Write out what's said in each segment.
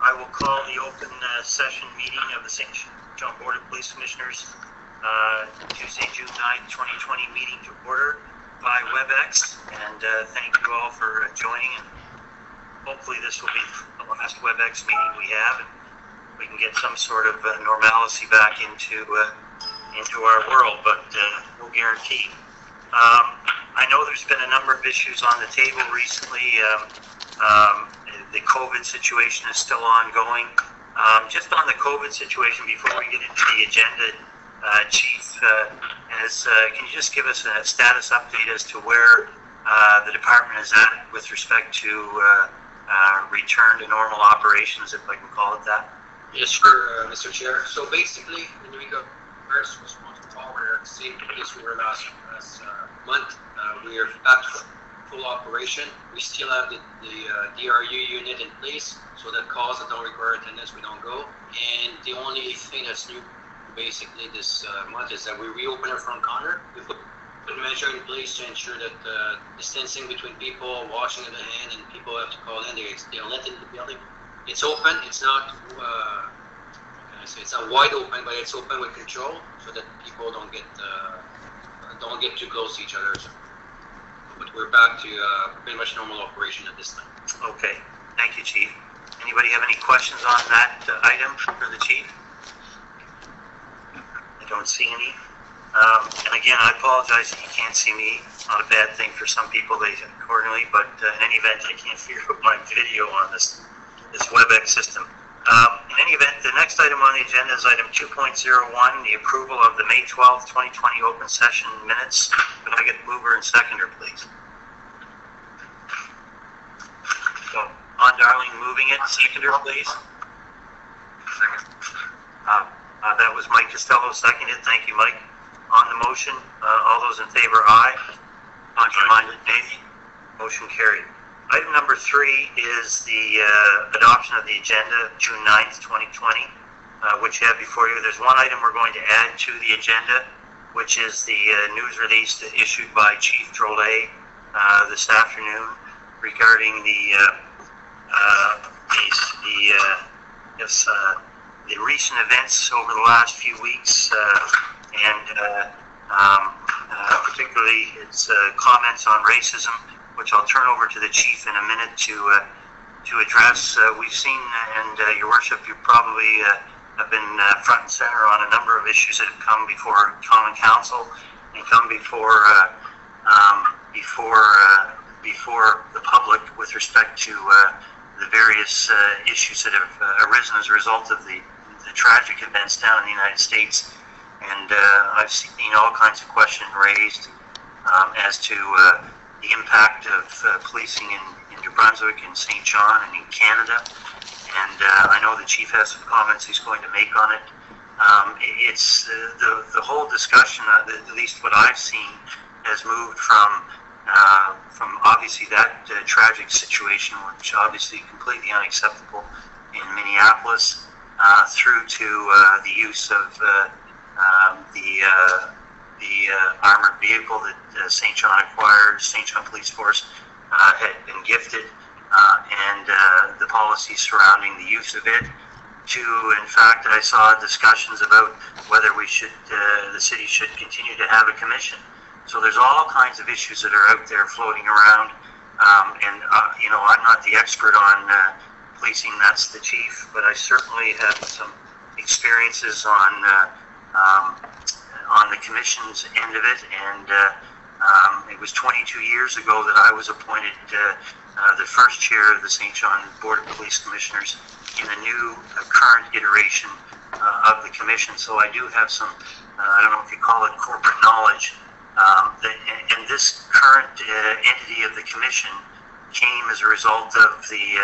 I will call the open session meeting of the St. John Board of Police Commissioners Tuesday, June 9th, 2020 meeting to order by WebEx, and thank you all for joining, and hopefully this will be the last WebEx meeting we have, and we can get some sort of normalcy back into our world, but no guarantee. I know there's been a number of issues on the table recently. The COVID situation is still ongoing. Just on the COVID situation, before we get into the agenda, Chief, can you just give us a status update as to where the department is at with respect to return to normal operations, if I can call it that? Yes, sure, Mr. Chair. So basically, in regards to response to all, we're at the same place we were last month. We are back to full operation. We still have the DRU unit in place, so that calls that don't require attendance, we don't go. And the only thing that's new basically this month is that we reopen our front counter. We put a measure in place to ensure that distancing between people, washing of the hand, and people have to call in. They're let in the building. It's open. It's not it's not wide open, but it's open with control so that people don't get too close to each other. So, but we're back to pretty much normal operation at this time. Okay, thank you, Chief. Anybody have any questions on that item for the Chief? I don't see any. And again, I apologize if you can't see me. Not a bad thing for some people, accordingly, but in any event, I can't figure out my video on this WebEx system. In any event, the next item on the agenda is item 2.01, the approval of the May 12th, 2020 open session minutes. Could I get mover and seconder, please? So, on Darling moving it. Seconder, please. Second. That was Mike Costello, seconded. Thank you, Mike. On the motion, all those in favor, aye. Contrary-minded, nay. Motion carried. Item number 3 is the adoption of the agenda, June 9th, 2020, which you have before you. There's one item we're going to add to the agenda, which is the news release issued by Chief Drolet this afternoon regarding the recent events over the last few weeks, and particularly its comments on racism, which I'll turn over to the Chief in a minute to address. We've seen, and Your Worship, you probably have been front and center on a number of issues that have come before Common Council and come before the public with respect to the various issues that have arisen as a result of the tragic events down in the United States. And I've seen all kinds of questions raised as to the impact of policing in New Brunswick, in St. John, and in Canada. And I know the Chief has some comments he's going to make on it. It's the whole discussion, at least what I've seen, has moved from obviously that tragic situation, which obviously completely unacceptable in Minneapolis, through to the use of the armored vehicle that St. John acquired, St. John Police Force had been gifted, and the policies surrounding the use of it, to, in fact, I saw discussions about whether we should, the city should continue to have a commission. So there's all kinds of issues that are out there floating around, and I'm not the expert on policing, that's the Chief, but I certainly have some experiences on the commission's end of it, and it was 22 years ago that I was appointed the first chair of the St. John Board of Police Commissioners in the new current iteration of the commission. So I do have some, I don't know if you call it corporate knowledge, and this current entity of the commission came as a result of the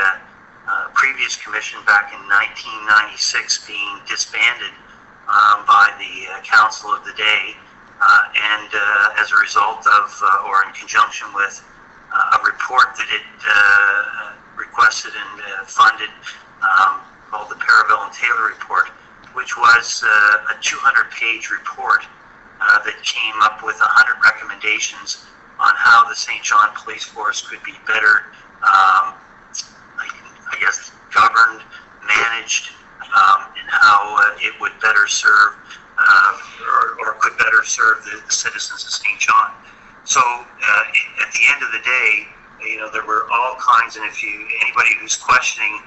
previous commission back in 1996 being disbanded by the council of the day, and as a result of, or in conjunction with, a report that it requested and funded called the Parabelle and Taylor report, which was a 200-page report that came up with 100 recommendations on how the St. John Police Force could be better, I guess, governed, managed, and how it would better serve or could better serve the citizens of St. John. So at the end of the day, there were all kinds, and if anybody who's questioning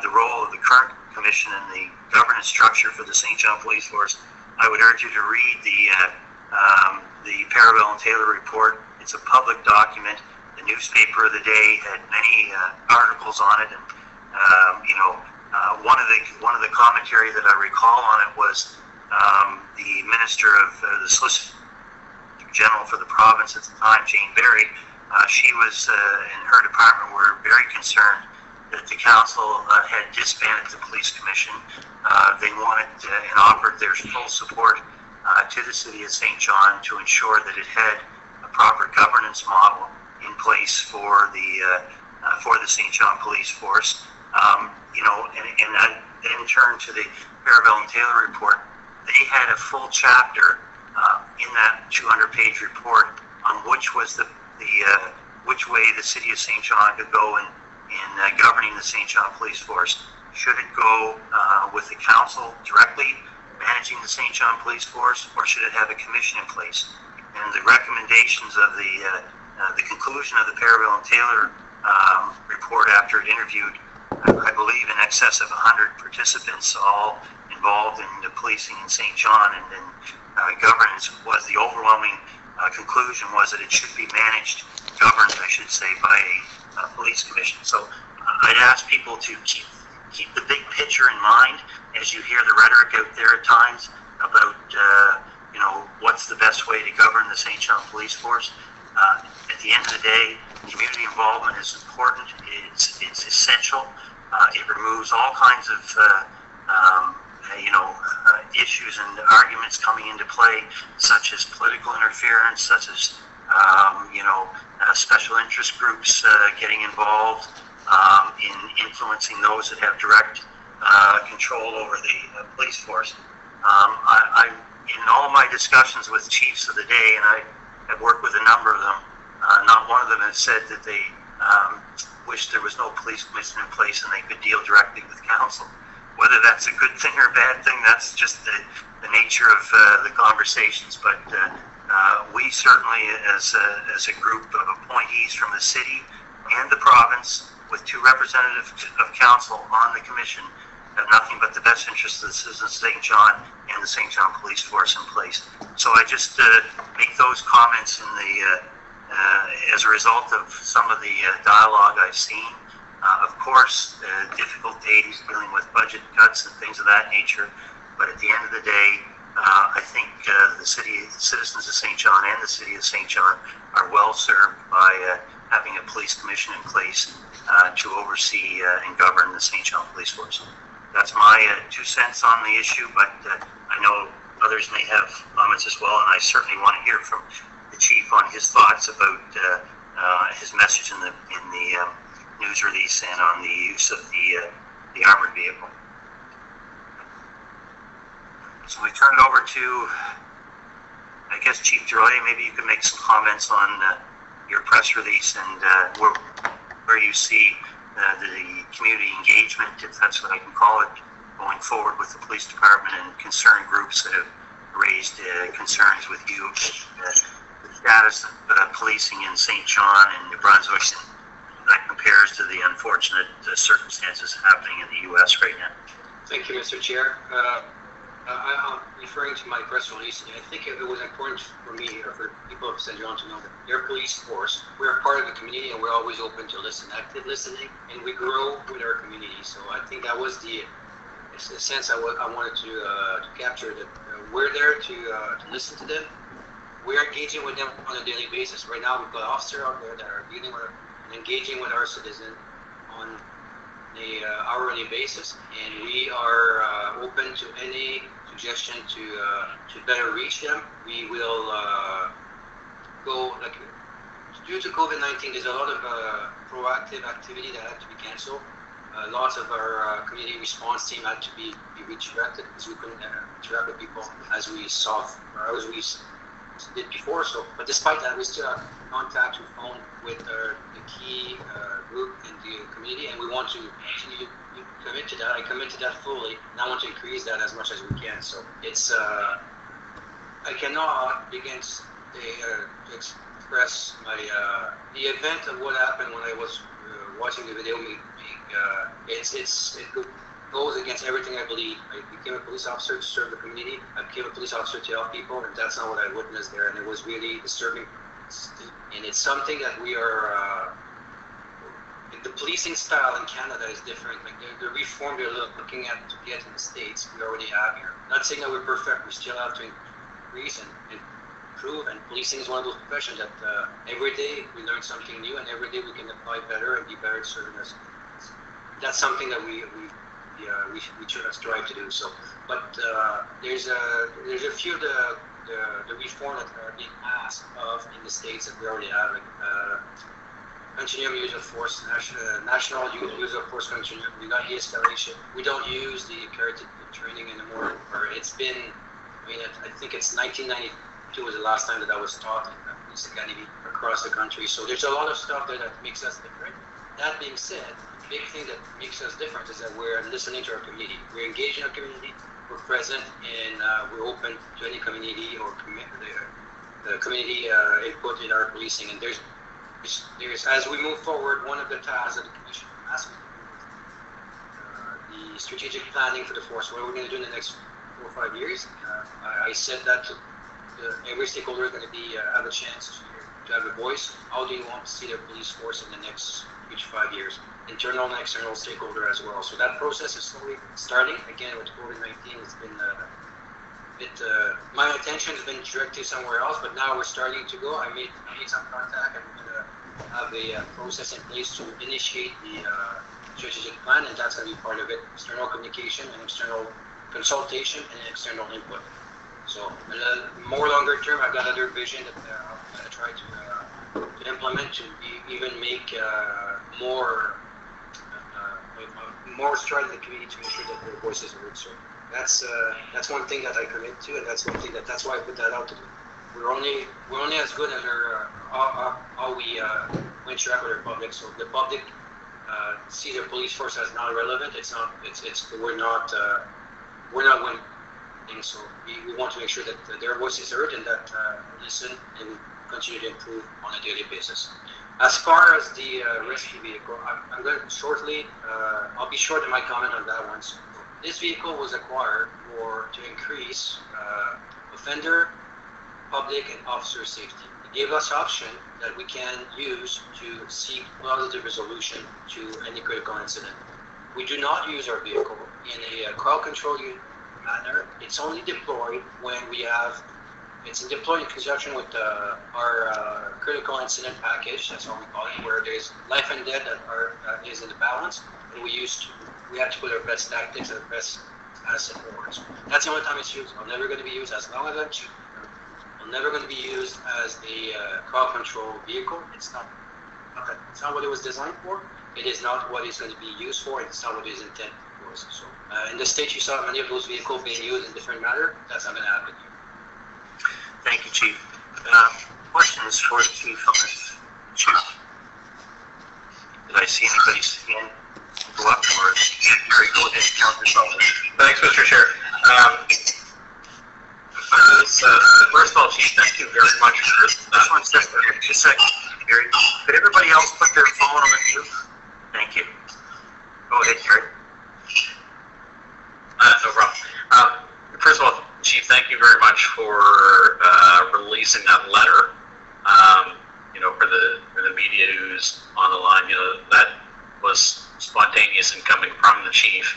the role of the current commission and the governance structure for the St. John Police Force, I would urge you to read the Parabelle and Taylor report. It's a public document. The newspaper of the day had many articles on it, and one of the commentary that I recall on it was the Minister of the Solicitor General for the province at the time, Jane Berry. She was and her department were very concerned that the council had disbanded the police commission. They wanted and offered their full support to the city of St. John to ensure that it had a proper governance model in place for the St. John Police Force. And I then turned to the Parabelle and Taylor report. They had a full chapter in that 200-page report on which was which way the city of St. John could go in governing the St. John Police Force. Should it go with the council directly managing the St. John Police Force, or should it have a commission in place? And the recommendations of the conclusion of the Parabelle and Taylor report, after it interviewed, I believe, in excess of 100 participants, all involved in the policing in St. John and governance, was the overwhelming conclusion was that it should be governed, I should say, by a police commission. So I'd ask people to keep the big picture in mind as you hear the rhetoric out there at times about what's the best way to govern the St. John Police Force. At the end of the day, community involvement is important. It's essential. It removes all kinds of issues and arguments coming into play, such as political interference, such as special interest groups getting involved in influencing those that have direct control over the police force. In all my discussions with chiefs of the day, and I have worked with a number of them, not one of them has said that they wish there was no police commission in place and they could deal directly with council. Whether that's a good thing or a bad thing, that's just the nature of the conversations. But we certainly, as a group of appointees from the city and the province, with 2 representatives of council on the commission, have nothing but the best interests of the citizens of St. John and the St. John Police Force in place. So I just make those comments as a result of some of the dialogue I've seen. Of course, difficult days dealing with budget cuts and things of that nature. But at the end of the day, I think the citizens of St. John and the city of St. John are well served by having a police commission in place to oversee and govern the St. John Police Force. That's my 2 cents on the issue, but I know others may have comments as well, and I certainly want to hear from the chief on his thoughts about his message in the news release and on the use of the armored vehicle. So we turn it over to, I guess, Chief Deroy. Maybe you can make some comments on your press release and where you see the community engagement, if that's what I can call it, going forward with the police department and concerned groups that have raised concerns with you about the status of policing in St. John and New Brunswick, and that compares to the unfortunate circumstances happening in the U.S. right now. Thank you, Mr. Chair. I'm referring to my press release. I think it was important for me, or for people of St. John, to know that their police force, we're part of the community and we're always open to listen, active listening, and we grow with our community. So I think that was the sense I wanted to capture, that we're there to listen to them. We're engaging with them on a daily basis. Right now, we've got officers out there that are dealing with and engaging with our citizens on a hourly basis, and we are open to any suggestion to better reach them. We will go, like, due to COVID-19, there's a lot of proactive activity that had to be canceled. Lots of our community response team had to be redirected because we couldn't interact with people as we saw, or as we did before. So, but despite that, we still have contact through phone with the key group in the community, and we want to continue to commit to that. I commit to that fully, and I want to increase that as much as we can. So it's I cannot begin to express my the event of what happened when I was watching the video. It goes against everything I believe. I became a police officer to serve the community. I became a police officer to help people, and that's not what I witnessed there. And it was really disturbing. And it's something that we are. The policing style in Canada is different. Like the reform they're looking at to get in the States, we already have here. Not saying that we're perfect. We still have to increase and improve. And policing is one of those professions that every day we learn something new, and every day we can apply better and be better at serving us. That's something that we try to strive to do. So, but there's a few of the reform that are being asked of in the States that we already have. Like, continuum use of force, national use of force continuum. We got de-escalation. We don't use the curative training anymore. Or it's been, I think it's 1992 was the last time that was taught in the police academy across the country. So there's a lot of stuff there that makes us different. That being said, the big thing that makes us different is that we're listening to our community. We're engaged in our community. We're present, and we're open to any community or the community input in our policing. And there's as we move forward, one of the tasks that the Commission asked me to do, the strategic planning for the force. What are we going to do in the next 4 or 5 years? I said that to every stakeholder is going to have a chance to have a voice. How do you want to see their police force in the next 3 to 5 years? Internal and external stakeholder as well. So that process is slowly starting. Again, with COVID-19, it's been my attention has been directed somewhere else, but now we're starting to go. I made some contact, and we're going to have a process in place to initiate the strategic plan, and that's going to be part of it. External communication and external consultation and external input. So more longer term, I've got other vision that I'm going to try to implement to even make more stride in the community to ensure that their voices are heard. So that's one thing that I commit to, and that's why I put that out to do. We're only as good as how we interact with our public. So the public see their police force as not relevant. We're not winning. So we want to make sure that their voice is heard, and that we listen and continue to improve on a daily basis. As far as the rescue vehicle, I'm going to shortly. I'll be short in my comment on that one. So this vehicle was acquired to increase offender, public, and officer safety. It gave us option that we can use to seek positive resolution to any critical incident. We do not use our vehicle in a crowd control manner. It's only deployed when we have. It's deployed in conjunction with our critical incident package. That's what we call it, where there's life and death that is in the balance, and we have to put our best tactics and our best asset forward. So that's the only time it's used. I'm never going to be used as long as I'm cheap. I'm never going to be used as a crowd control vehicle. It's not what it was designed for. It is not what it's going to be used for. It's not what it is intended for. So in the States, you saw many of those vehicles being used in different manner. That's not going to happen here. Thank you, Chief. Question is for the Chief on this. Chief. Did I see anybody's hand go up, or Gary, go ahead and count this over? Thanks, Mr. Chair. First of all, Chief, thank you very much for this. Just 1 second, just a second, Gary. Could everybody else put their phone on the mute? Thank you. Go ahead, Gary. No problem. First of all, Chief, thank you very much for releasing that letter. For the media who's on the line, that was spontaneous and coming from the Chief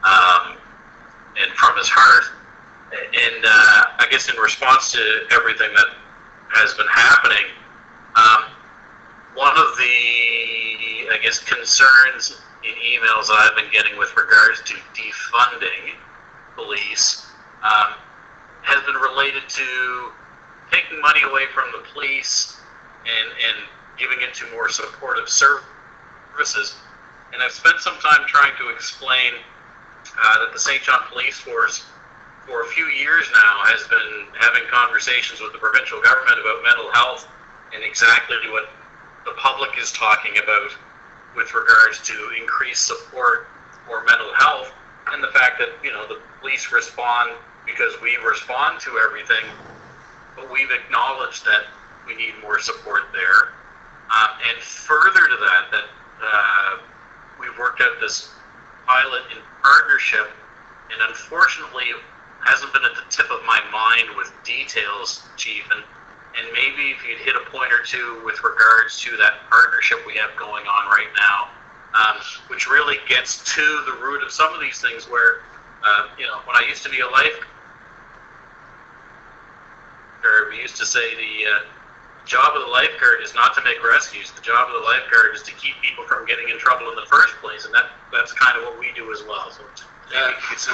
and from his heart. And I guess in response to everything that has been happening, one of the, concerns in emails that I've been getting with regards to defunding police has been related to taking money away from the police and giving it to more supportive services. And I've spent some time trying to explain that the St. John Police Force for a few years now, has been having conversations with the provincial government about mental health and exactly what the public is talking about with regards to increased support for mental health, and the fact that, you know, the police respond because we respond to everything, but we've acknowledged that we need more support there. And further to that we've worked out this pilot in partnership, and unfortunately it hasn't been at the tip of my mind with details, Chief, and maybe if you'd hit a point or two with regards to that partnership we have going on right now, which really gets to the root of some of these things where, you know, when I used to be a lifeguard, we used to say the job of the lifeguard is not to make rescues. The job of the lifeguard is to keep people from getting in trouble in the first place, and that's kind of what we do as well. So I'm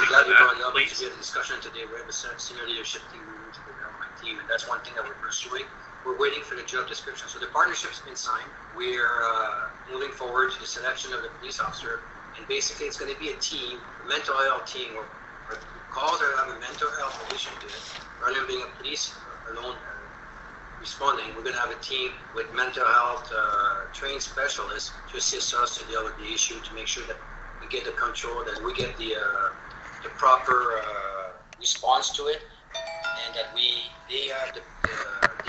glad you brought it up. We had a discussion today. We have a senior leadership team to develop my team, and that's one thing that we're pursuing. We're waiting for the job description. So the partnership's been signed. We're moving forward to the selection of the police officer, and basically it's going to be a team, a mental health team, where calls that have a mental health relation to it, rather than being a police alone responding. We're going to have a team with mental health trained specialists to assist us to deal with the issue, to make sure that we get the control, that we get the proper response to it, and that the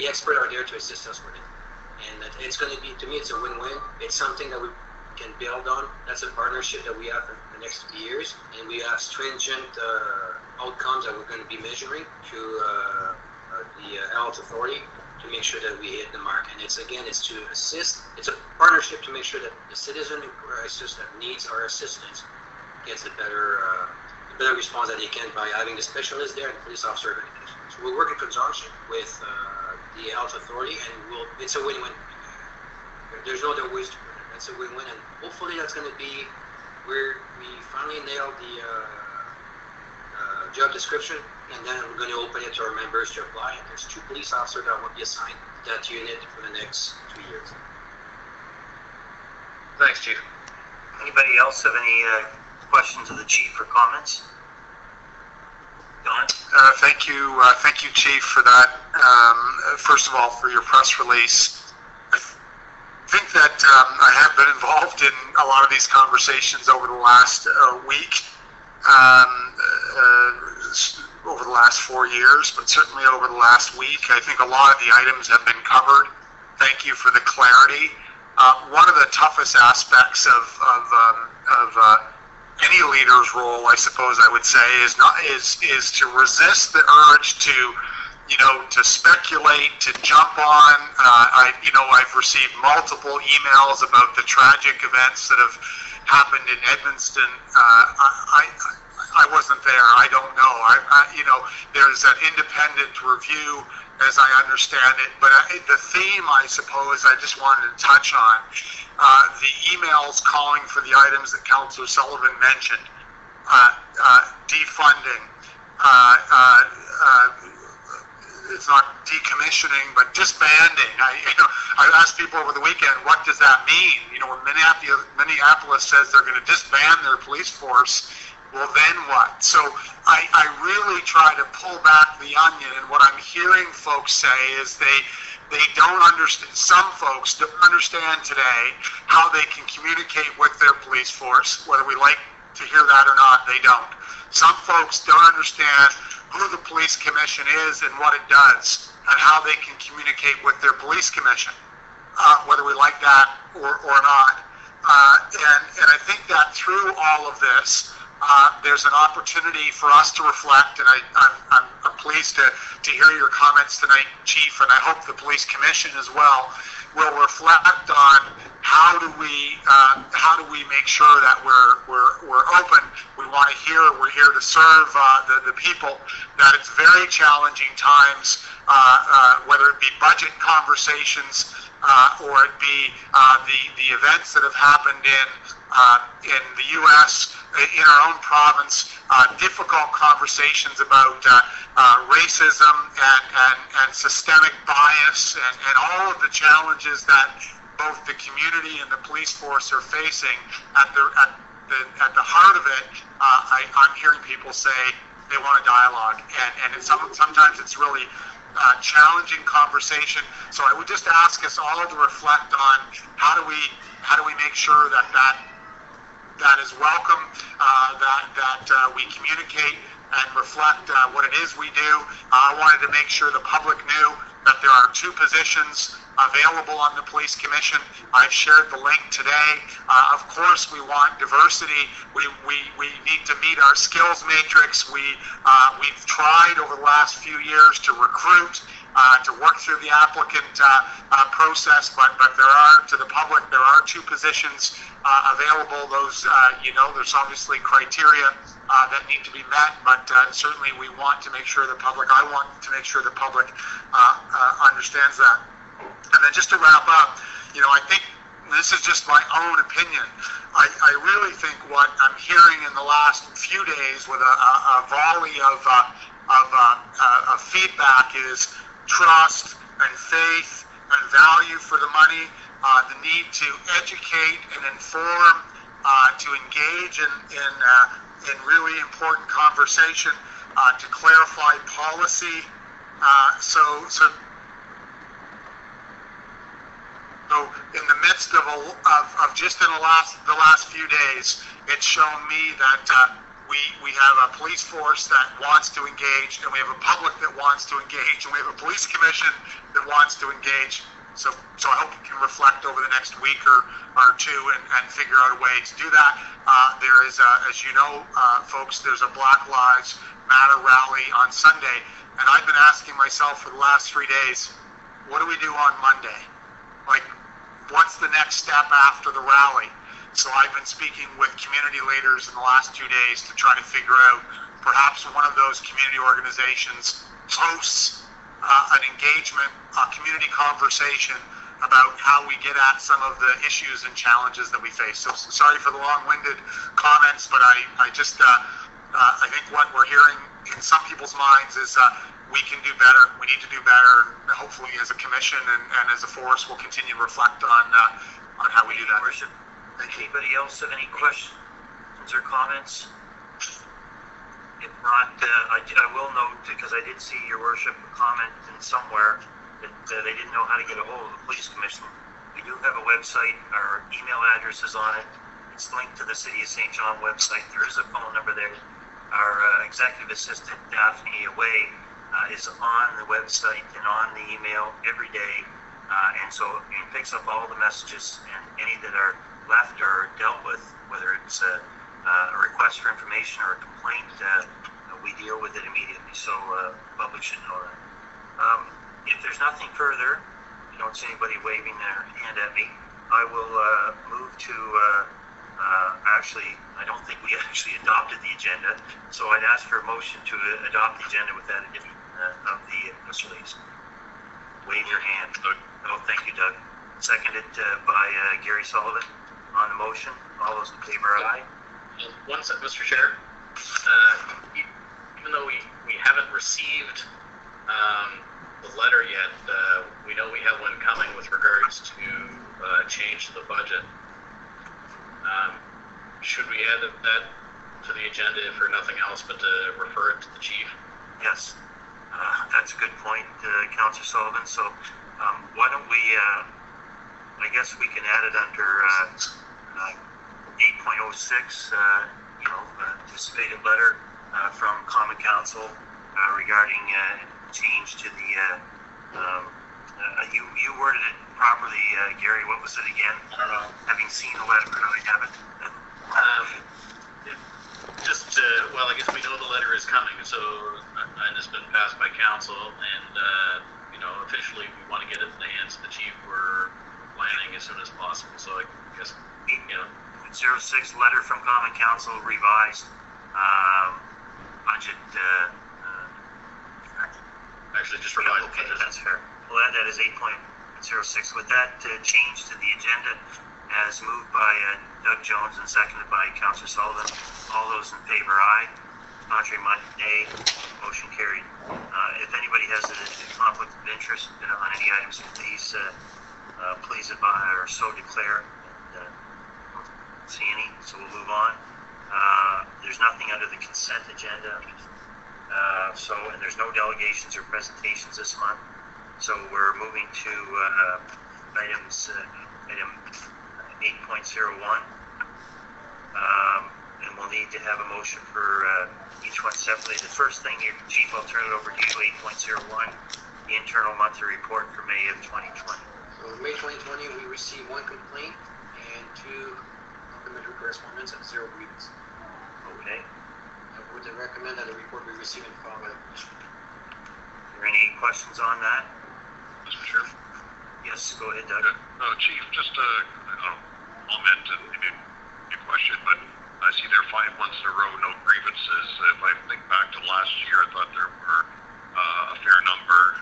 experts are there to assist us with it. And that it's going to be, to me, it's a win-win. It's something that we can build on. That's a partnership that we have for the next few years, and we have stringent outcomes that we're going to be measuring through the health authority to make sure that we hit the mark. And it's to assist. It's a partnership to make sure that the citizen that needs our assistance gets a better response that they can by having the specialist there and the police officer organization. So we'll work in conjunction with the health authority, and it's a win-win. There's no other ways to put it. That's a win-win, and hopefully that's going to be where we finally nail the job description, and then we're going to open it to our members to apply. And there's 2 police officers that will be assigned to that unit for the next 2 years. Thanks, Chief. Anybody else have any questions of the chief or comments? Don? Thank you, Chief, for that. First of all, for your press release. I think that I have been involved in a lot of these conversations over the last week, over the last 4 years, but certainly over the last week. I think a lot of the items have been covered. Thank you for the clarity. One of the toughest aspects of any leader's role, I suppose I would say, is to resist the urge to, to speculate, to jump on. I've received multiple emails about the tragic events that have happened in Edmundston. I wasn't there. I don't know. There's an independent review, as I understand it. But the theme, I suppose, I just wanted to touch on, the emails calling for the items that Councillor Sullivan mentioned, defunding, it's not decommissioning, but disbanding. I asked people over the weekend, what does that mean? When Minneapolis says they're going to disband their police force, well, then what? So I really try to pull back the onion, and what I'm hearing folks say is they don't understand, some folks don't understand today how they can communicate with their police force. Whether we like to hear that or not, they don't. Some folks don't understand who the police commission is and what it does, and how they can communicate with their police commission, whether we like that or not. And I think that through all of this, there's an opportunity for us to reflect, and I'm pleased to hear your comments tonight, Chief, and I hope the Police Commission as well will reflect on how do we make sure that we're open. We're here to serve the people. That it's very challenging times, whether it be budget conversations or it be the events that have happened in the U.S., in our own province, difficult conversations about racism and systemic bias and all of the challenges that both the community and the police force are facing. At the heart of it, I'm hearing people say they want a dialogue, and sometimes it's really challenging conversation. So I would just ask us all to reflect on how do we make sure that is welcome, that we communicate and reflect what it is we do. I wanted to make sure the public knew that there are 2 positions available on the Police Commission. I've shared the link today. Of course, we want diversity. We need to meet our skills matrix. We've tried over the last few years to recruit, to work through the applicant process, but there are, to the public, there are 2 positions available. Those, there's obviously criteria that need to be met, but certainly we want to make sure I want to make sure the public understands that. And then just to wrap up, I think this is just my own opinion. I really think what I'm hearing in the last few days with a volley of feedback is trust and faith and value for the money, the need to educate and inform, to engage in really important conversation, to clarify policy. So in the midst of just in the last few days, it's shown me that we have a police force that wants to engage, and we have a public that wants to engage, and we have a police commission that wants to engage. So I hope we can reflect over the next week or 2 and figure out a way to do that. There is, as you know, folks, there's a Black Lives Matter rally on Sunday, and I've been asking myself for the last 3 days, what do we do on Monday? Like, what's the next step after the rally? So I've been speaking with community leaders in the last 2 days to try to figure out perhaps one of those community organizations hosts an engagement, a community conversation about how we get at some of the issues and challenges that we face. So sorry for the long-winded comments, but I just I think what we're hearing in some people's minds is we can do better. We need to do better. And hopefully, as a commission and as a force, we'll continue to reflect on how we do that. Worship. Anybody else have any questions or comments? If not, I will note, because I did see your worship comment in somewhere that they didn't know how to get a hold of the police commission. We do have a website. Our email address is on it. It's linked to the City of St. John website. There is a phone number there. Our executive assistant, Daphne Away, is on the website and on the email every day. And so it picks up all the messages, and any that are left or dealt with, whether it's a request for information or a complaint, we deal with it immediately. So public should know that. If there's nothing further, I don't see anybody waving their hand at me, I will move to, I don't think we actually adopted the agenda, so I'd ask for a motion to adopt the agenda with that addition of the press release. Wave your hand. Oh, thank you, Doug. Seconded by Gary Sullivan. On the motion, all those in favor, aye. One second, Mr. Chair. Even though we haven't received the letter yet, we know we have one coming with regards to change to the budget. Should we add that to the agenda for nothing else but to refer it to the chief? Yes, that's a good point, Councillor Sullivan. So why don't we, I guess we can add it under 8.06, anticipated letter from Common Council regarding change to the, you worded it properly, Gary. What was it again? I don't know. Having seen the letter, I haven't. Well, I guess we know the letter is coming, so and it's been passed by council, and officially we want to get it in the hands of the chief. We're planning as soon as possible. So I guess 06 letter from Common Council revised budget. Actually, just revised. Okay, that's fair. We'll add that as 8.06. With that change to the agenda, as moved by Doug Jones and seconded by Councillor Sullivan. All those in favor, aye. Contrary minded, nay. Motion carried. If anybody has a conflict of interest on any items, please advise or so declare. See any, so we'll move on. There's nothing under the consent agenda. And there's no delegations or presentations this month. So we're moving to item 8.01. And we'll need to have a motion for each one separately. The first thing here, Chief, I'll turn it over to you, 8.01, the internal monthly report for May of 2020. So May 2020, we received 1 complaint and 2 complimentary correspondence and 0 grievance. Okay. I would recommend that the report be received and filed by the Commission. Are there any questions on that? Mr. Chair? Yes, go ahead, Doug. Chief, just a comment and maybe a question, but I see there 5 months in a row, no grievances. If I think back to last year, I thought there were a fair number.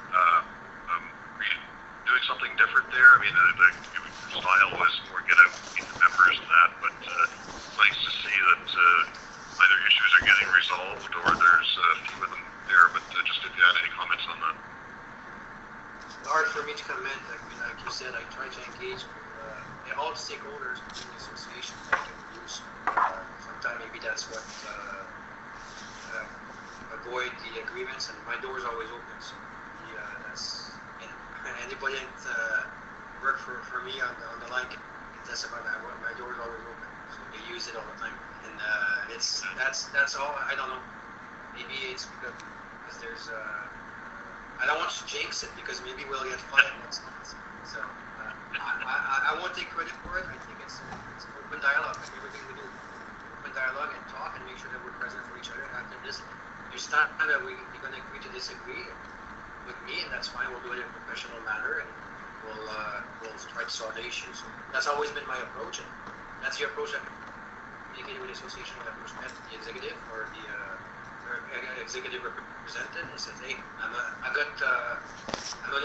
Were you doing something different there? I mean, the style was more get out, meet the members and that, but it's nice to see that either issues are getting resolved or there's a few of them there, but just if you had any comments on that. It's hard for me to comment. I mean, like you said, I try to engage all the stakeholders within the association that can use. Sometimes maybe that's what avoid the agreements, and my door is always open. So that's anybody that work for me on the line can test about that. My door is always open, so they use it all the time, and that's all. I don't know. Maybe it's because there's I don't want to jinx it because maybe we'll get fired next month. So I won't take credit for it. I think it's open dialogue, like everything we do. Open dialogue and talk and make sure that we're present for each other. After this, there's not that we're going to agree to disagree with me, and that's fine. We'll do it in a professional manner, and we'll try to solve the issues. That's always been my approach, and that's the approach I communicated with the association when I first met the executive or the executive representative. I said, hey, I'm an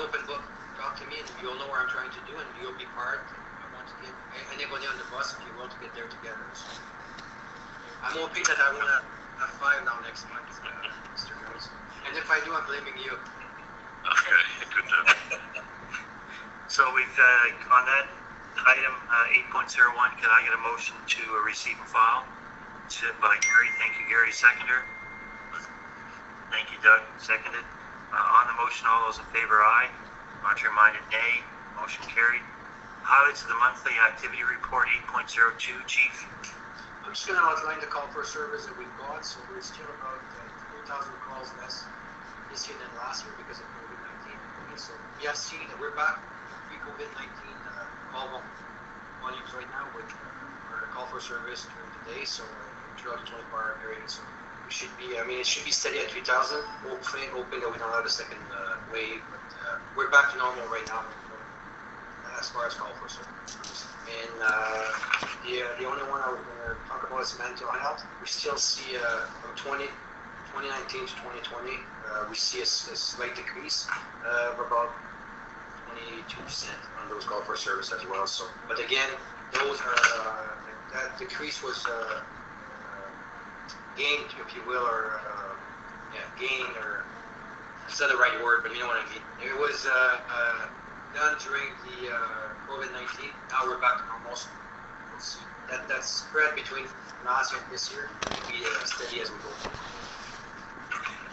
open book. Talk to me, and you'll know what I'm trying to do, and you'll be part. I want to get anybody on the bus, if you will, to get there together. So I'm hoping that I won't have 5 now next month, Mr. Jones. And if I do, I'm blaming you. Okay, good enough. So we've on that item 8.01, can I get a motion to receive and file? By Gary. Thank you, Gary. Seconder. Thank you, Doug. Seconded. On the motion, all those in favor, aye. Contrary minded, nay. Motion carried. Highlights of the monthly activity report 8.02, Chief. I'm just going to outline the call for service that we've got. So we're still about 4,000 calls less this year than last year because of COVID-19. Okay, so we have seen that we're back pre-COVID-19 call volumes right now with our call for service during the day. So throughout the 24-hour period. So we should be, it should be steady at 3,000. Hoping that we don't have a second wave. We're back to normal right now as far as call for service. And the only one I was going to talk about is mental health. We still see from 2019 to 2020, we see a slight decrease of about 22% on those call for service as well. So, but again, those are that decrease was gained, if you will, or gained or. It's not the right word, but you know what I mean. It was done during the COVID-19. Now we're back to normal. So we'll see. That's spread between last year and this year. It'll be steady as we go.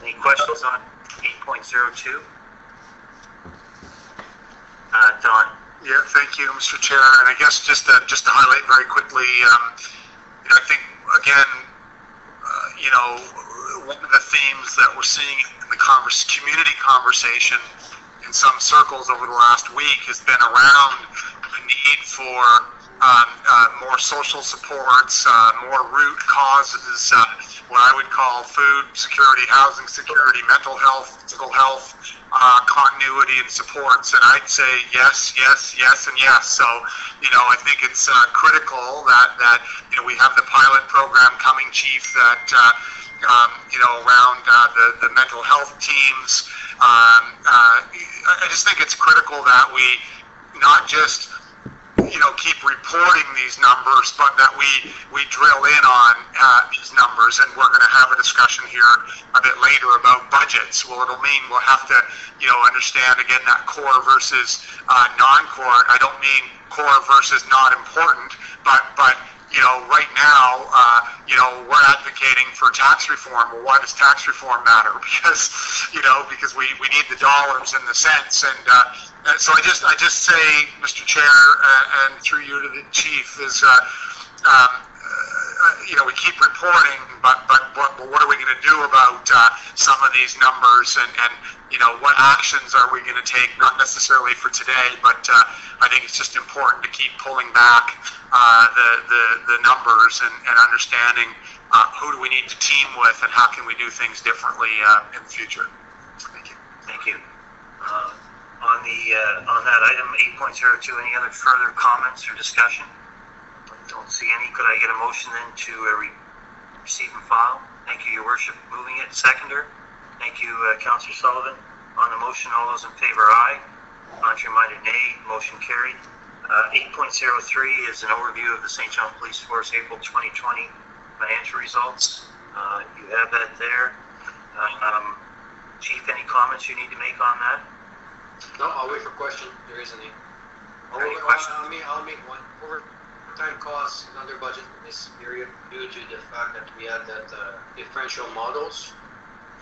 Any questions on 8.02? Don. Yeah, thank you, Mr. Chair. And I guess just to highlight very quickly, I think again, one of the themes that we're seeing in the community conversation in some circles over the last week has been around the need for more social supports, more root causes, what I would call food security, housing security, mental health, physical health, continuity and supports. And I'd say yes, yes, yes, and yes. So, I think it's critical that we have the pilot program coming, Chief, that around the mental health teams. I just think it's critical that we not just keep reporting these numbers, but that we drill in on these numbers. And we're going to have a discussion here a bit later about budgets. Well, it'll mean we'll have to understand again that core versus non-core. I don't mean core versus not important, but right now, we're advocating for tax reform. Well, why does tax reform matter? Because we need the dollars and the cents, and so I just say, Mr. Chair, and through you to the chief, is we keep reporting, but what are we going to do about some of these numbers, and what actions are we going to take? Not necessarily for today, but I think it's just important to keep pulling back the numbers and understanding who do we need to team with, and how can we do things differently in the future. Thank you. Thank you. On that item 8.02, any other further comments or discussion? Don't see any. Could I get a motion then to receive and file? Thank you, Your Worship. Moving it. Seconder. Thank you, Councillor Sullivan. On the motion, all those in favor, aye. Contrary-minded, nay. Motion carried. 8.03 is an overview of the St. John Police Force April 2020 financial results. You have that there. Chief, any comments you need to make on that? No, I'll wait for question. There isn't any. I'll make one. Overtime costs under budget in this period due to the fact that we had that differential models.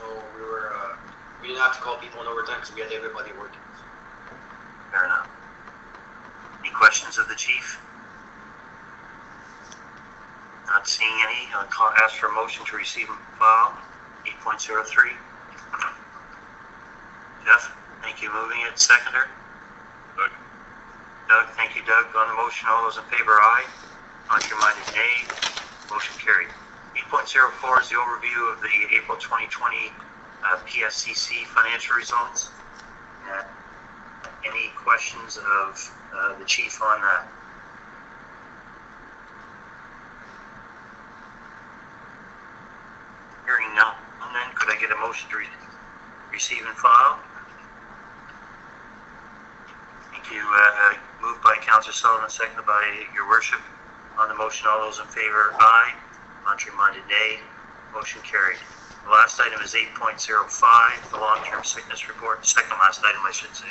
So we didn't have to call people on overtime because we had everybody working. Fair enough. Any questions of the chief? Not seeing any. I'll ask for a motion to receive and file. 8.03. Jeff, thank you. Moving it. Seconder. Doug, thank you, Doug. On the motion, all those in favor, aye. Contrary-minded, nay. Motion carried. 8.04 is the overview of the April 2020 PSCC financial results. Any questions of the chief on that? Hearing none, then could I get a motion to receive and file? Thank you. Moved by Councillor Sullivan, seconded by Your Worship. On the motion, all those in favor, aye. Contrary-minded, nay. Motion carried. The last item is 8.05, the long-term sickness report. Second last item, I should say.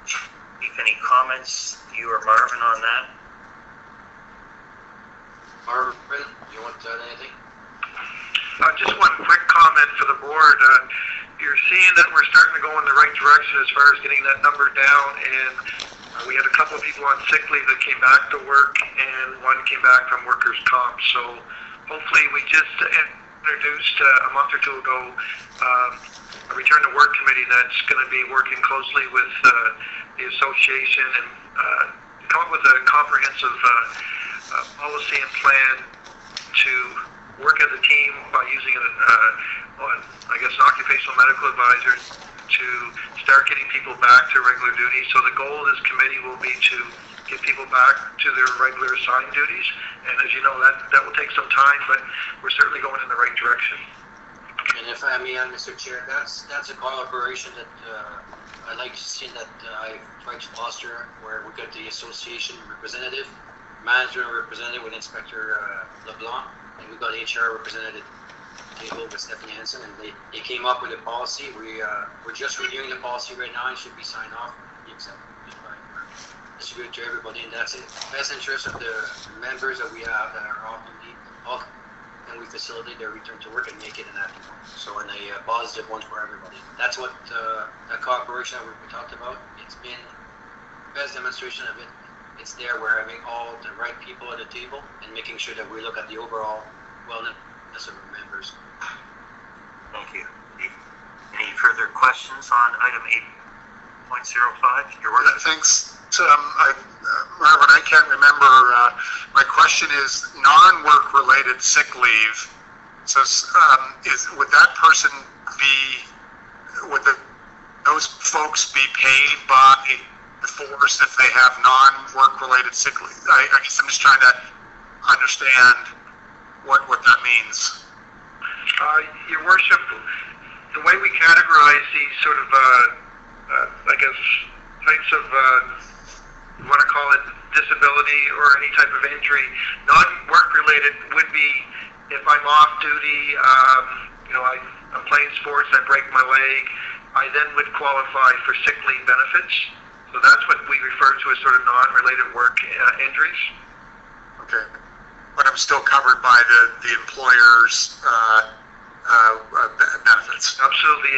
Chief, any comments, you or Marvin, on that? Marvin, you want to add anything? Just one quick comment for the board. You're seeing that we're starting to go in the right direction as far as getting that number down, and we had a couple of people on sick leave that came back to work, and one came back from workers' comp. So hopefully we just introduced a month or two ago a return to work committee that's going to be working closely with the association and come up with a comprehensive policy and plan to work as a team by using an occupational medical advisor to start getting people back to regular duty. So the goal of this committee will be to get people back to their regular assigned duties. And as you know, that will take some time, but we're certainly going in the right direction. And if I may, Mr. Chair, that's a collaboration that I'd like to see that I tried to foster, where we got the association representative, manager representative with Inspector LeBlanc, and we got HR representative table with Stephanie Hansen, and they came up with a policy. We're just reviewing the policy right now and should be signed off and be accepted by distributed to everybody, and that's in the best interest of the members that we have that are off duty, and we facilitate their return to work and make it an active one. So in a positive one for everybody. That's what that cooperation that we talked about. It's been the best demonstration of it. It's there. We're having all the right people at the table and making sure that we look at the overall wellness of our members. Thank you. Any further questions on item 8.05? Your Worship. Thanks. Marvin, I can't remember. My question is non-work related sick leave. So would that person those folks be paid by the force if they have non-work related sick leave? I guess I'm just trying to understand what that means. Your Worship, the way we categorize these sort of, types of, you want to call it disability or any type of injury, non-work related would be if I'm off duty, I'm playing sports, I break my leg, I then would qualify for sick leave benefits. So that's what we refer to as sort of non-related work injuries. Okay. But I'm still covered by the employer's benefits. Absolutely.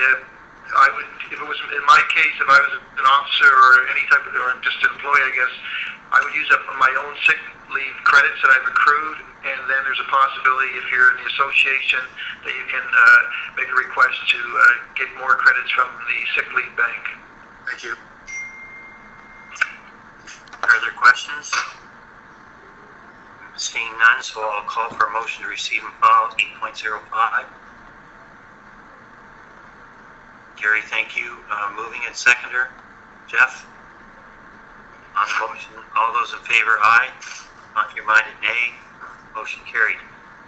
I would, if it was in my case, if I was an officer or any type of, or just an employee, I guess, I would use up my own sick leave credits that I've accrued, and then there's a possibility if you're in the association that you can make a request to get more credits from the sick leave bank. Thank you. Further questions? Seeing none, so I'll call for a motion to receive and file 8.05. Gary, thank you. Moving and seconder. Jeff? On the motion, all those in favor, aye. Contrary-minded, nay. Motion carried.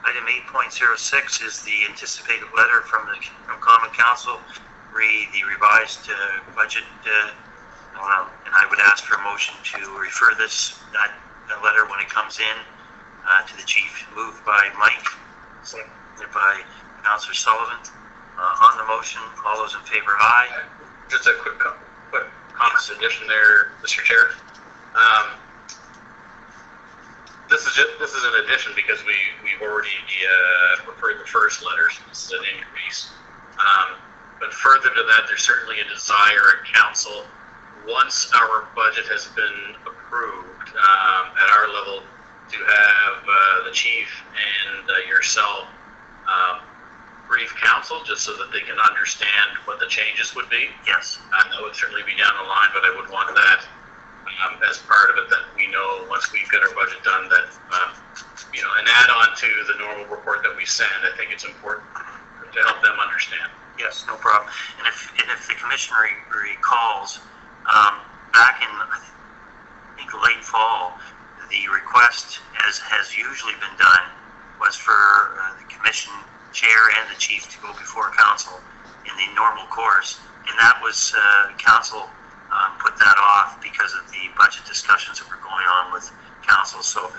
Item 8.06 is the anticipated letter from Common Council, the revised budget, and I would ask for a motion to refer that letter when it comes in to the chief. Moved by Mike, seconded by Councillor Sullivan. On the motion, all those in favor, aye. Just a quick comment addition there, Mr. Chair. This is an addition because we've already referred the first letters. This is an increase. But further to that, there's certainly a desire at council, once our budget has been approved at our level, to have the chief and yourself brief council just so that they can understand what the changes would be. Yes. That would certainly be down the line, but I would want that as part of it, that we know once we've got our budget done that, an add-on to the normal report that we send. I think it's important to help them understand. Yes, no problem. And if the commission recalls, back in, I think, late fall, the request, as has usually been done, was for the commission chair and the chief to go before council in the normal course, and that was council put that off because of the budget discussions that were going on with council. So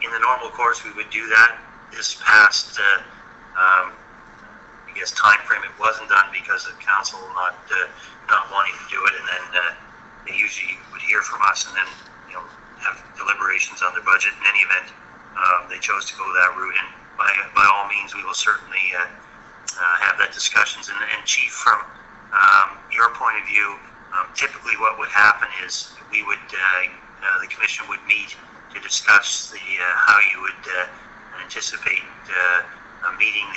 in the normal course we would do that. This past I guess time frame it wasn't done because of council not wanting to do it, and then they usually would hear from us and then have deliberations on their budget. In any event, they chose to go that route, and by all means, we will certainly have that discussions. And Chief, from your point of view, typically what would happen is we would, the commission would meet to discuss how you would anticipate meeting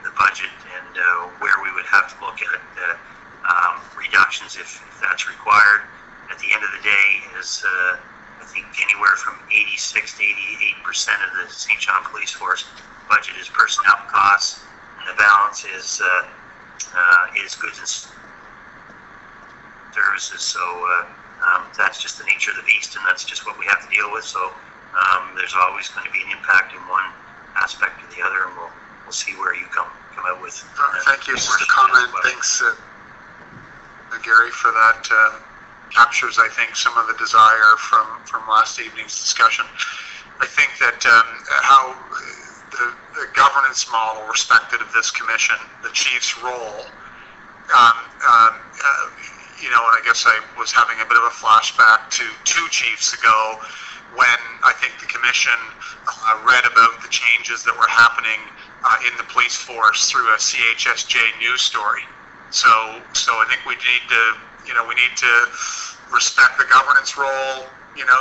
the budget and where we would have to look at reductions if that's required. At the end of the day, is I think anywhere from 86 to 88% of the St. John Police Force budget is personnel costs, and the balance is goods and services. So that's just the nature of the beast, and that's just what we have to deal with. So there's always going to be an impact in one aspect or the other, and we'll see where you come out with. Thank you for the comment. Thanks, Gary, for that. Captures, I think, some of the desire from last evening's discussion. I think that how the governance model respected of this commission, the chief's role, and I guess I was having a bit of a flashback to 2 chiefs ago when I think the commission read about the changes that were happening in the police force through a CHSJ news story. So I think we need to respect the governance role.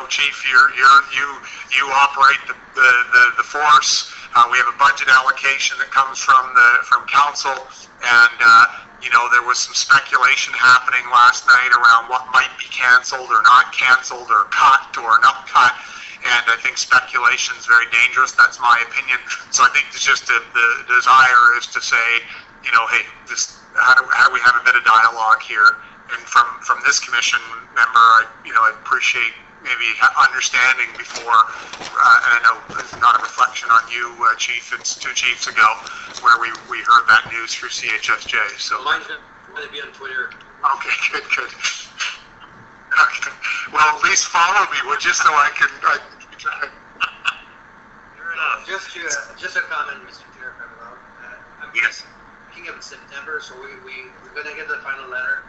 Chief, you operate the force. We have a budget allocation that comes from council, and there was some speculation happening last night around what might be canceled or not canceled or cut or not cut. And I think speculation is very dangerous. That's my opinion. So I think it's just the desire is to say, hey, how do we have a bit of dialogue here? And from this commission member, I appreciate maybe understanding before, and I know it's not a reflection on you, Chief, it's 2 chiefs ago where we heard that news through CHSJ. So Mine's going to be on Twitter. Okay, good. Okay. Well, at least follow me, would you, so I can... Just a comment, Mr. Chair, if I'm allowed. Yes. Beginning of September, so we're going to get the final letter.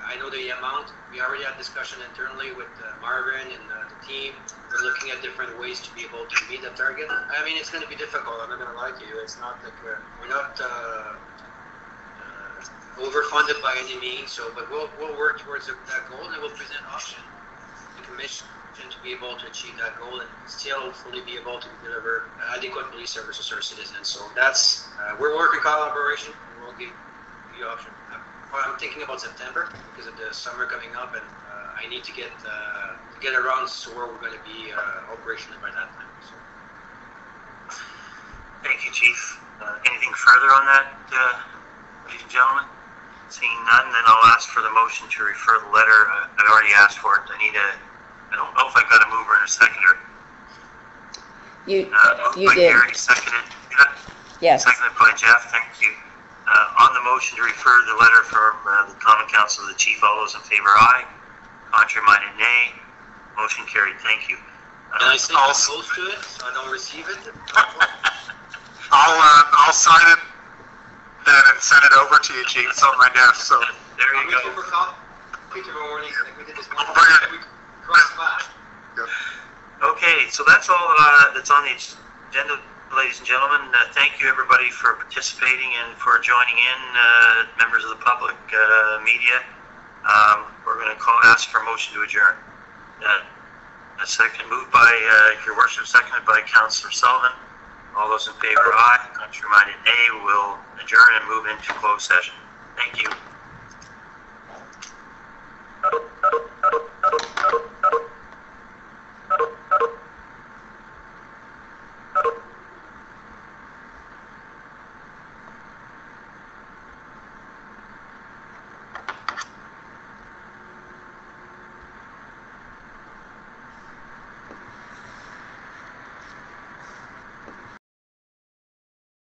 I know the amount. We already had discussion internally with Marvin and the team. we're looking at different ways to be able to meet that target. I mean, it's going to be difficult. I'm not going to lie to you. It's not like we're not overfunded by any means. So, but we'll work towards that goal, and we'll present option to the commission to be able to achieve that goal and still fully be able to deliver adequate police services to our citizens. So that's we're working collaboration, and we'll give you option. I'm thinking about September because of the summer coming up, and I need to get around to where we're going to be operational by that time. So. Thank you, Chief. Anything further on that, ladies and gentlemen? Seeing none, then I'll ask for the motion to refer the letter. I already asked for it. I don't know if I got a mover and a seconder. You by did. Gary, seconded. Yes. Seconded by Jeff. Thank you. On the motion to refer the letter from the Common Council of the Chief, all those in favor, aye. Contrary-minded, nay. Motion carried. Thank you. Can I say close to it so I don't receive it? I'll sign it then and send it over to you, Chief. It's on my desk. So there you go. For coffee tomorrow morning. Like we did this morning. Bring it. We crossed paths. Okay, so that's all that's on the agenda, ladies and gentlemen. Thank you, everybody, for participating and for joining in, members of the public, media. We're going to ask for a motion to adjourn. A second, moved by Your Worship, seconded by Councillor Sullivan. All those in favor, aye. Contrary-minded, nay. We'll adjourn and move into closed session. Thank you.